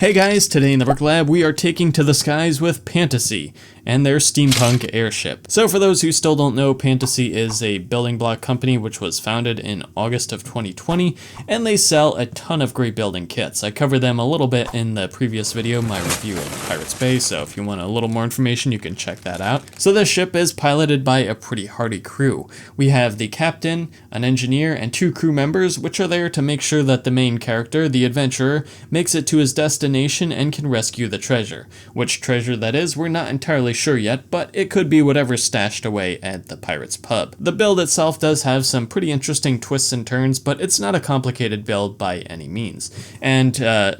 Hey guys, today in the MacLeod we are taking to the skies with Pantasy and their Steampunk Airship. So for those who still don't know, Pantasy is a building block company which was founded in August of 2020, and they sell a ton of great building kits. I covered them a little bit in the previous video, my review of Pirates Bay, so if you want a little more information you can check that out. So this ship is piloted by a pretty hardy crew. We have the captain, an engineer, and 2 crew members which are there to make sure that the main character, the adventurer, makes it to his destination and can rescue the treasure. Which treasure that is, we're not entirely sure yet, but it could be whatever's stashed away at the Pirates pub. The build itself does have some pretty interesting twists and turns, but it's not a complicated build by any means. And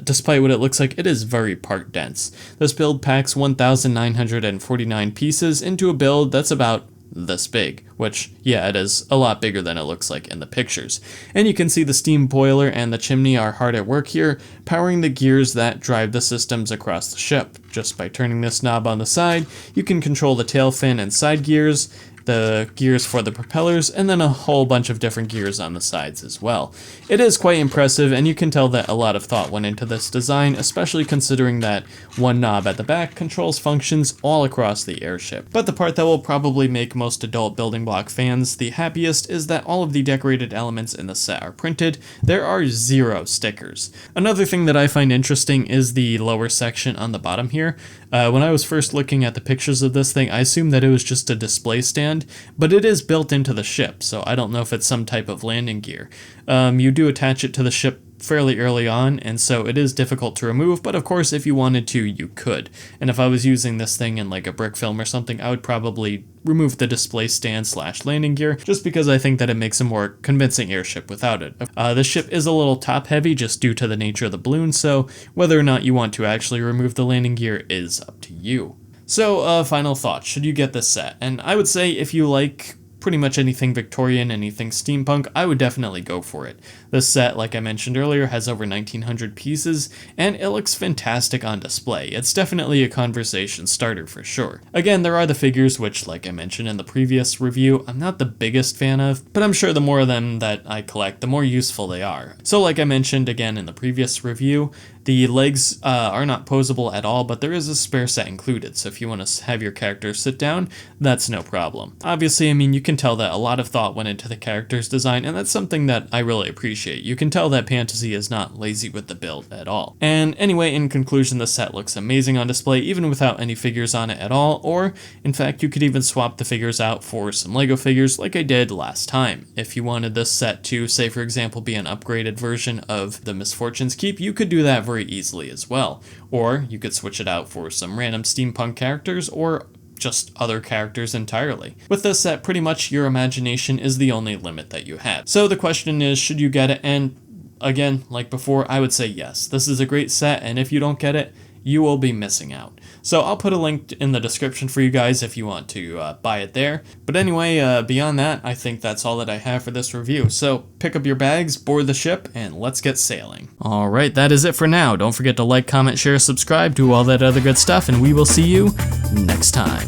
despite what it looks like, it is very part dense. This build packs 1,949 pieces into a build that's about this big, which, yeah, it is a lot bigger than it looks like in the pictures. And you can see the steam boiler and the chimney are hard at work here, powering the gears that drive the systems across the ship. Just by turning this knob on the side, you can control the tail fin and side gears, the gears for the propellers, and then a whole bunch of different gears on the sides as well. It is quite impressive, and you can tell that a lot of thought went into this design, especially considering that one knob at the back controls functions all across the airship. But the part that will probably make most adult building block fans the happiest is that all of the decorated elements in the set are printed. There are 0 stickers. Another thing that I find interesting is the lower section on the bottom here. When I was first looking at the pictures of this thing, I assumed that it was just a display stand, but it is built into the ship, so I don't know if it's some type of landing gear. You do attach it to the ship fairly early on, and so it is difficult to remove, but of course if you wanted to, you could. And if I was using this thing in like a brick film or something, I would probably remove the display stand / landing gear, just because I think that it makes a more convincing airship without it. The ship is a little top heavy just due to the nature of the balloon, so whether or not you want to actually remove the landing gear is up to you. So, final thoughts, should you get this set? And I would say if you like pretty much anything Victorian, anything steampunk, I would definitely go for it. This set, like I mentioned earlier, has over 1,900 pieces, and it looks fantastic on display. It's definitely a conversation starter for sure. Again, there are the figures, which, like I mentioned in the previous review, I'm not the biggest fan of, but I'm sure the more of them that I collect, the more useful they are. So like I mentioned again in the previous review, the legs are not posable at all, but there is a spare set included, so if you want to have your character sit down, that's no problem. Obviously, I mean, you can tell that a lot of thought went into the character's design, and that's something that I really appreciate. You can tell that Pantasy is not lazy with the build at all. And anyway, in conclusion, the set looks amazing on display, even without any figures on it at all, or, in fact, you could even swap the figures out for some Lego figures like I did last time. If you wanted this set to, say for example, be an upgraded version of the Misfortune's Keep, you could do that very easily as well. Or you could switch it out for some random steampunk characters or just other characters entirely. With this set, pretty much your imagination is the only limit that you have. So the question is, should you get it? And again, like before, I would say yes. This is a great set, and if you don't get it, you will be missing out. So I'll put a link in the description for you guys if you want to buy it there. But anyway, beyond that, I think that's all that I have for this review. So pick up your bags, board the ship, and let's get sailing. Alright, that is it for now. Don't forget to like, comment, share, subscribe, do all that other good stuff, and we will see you next time.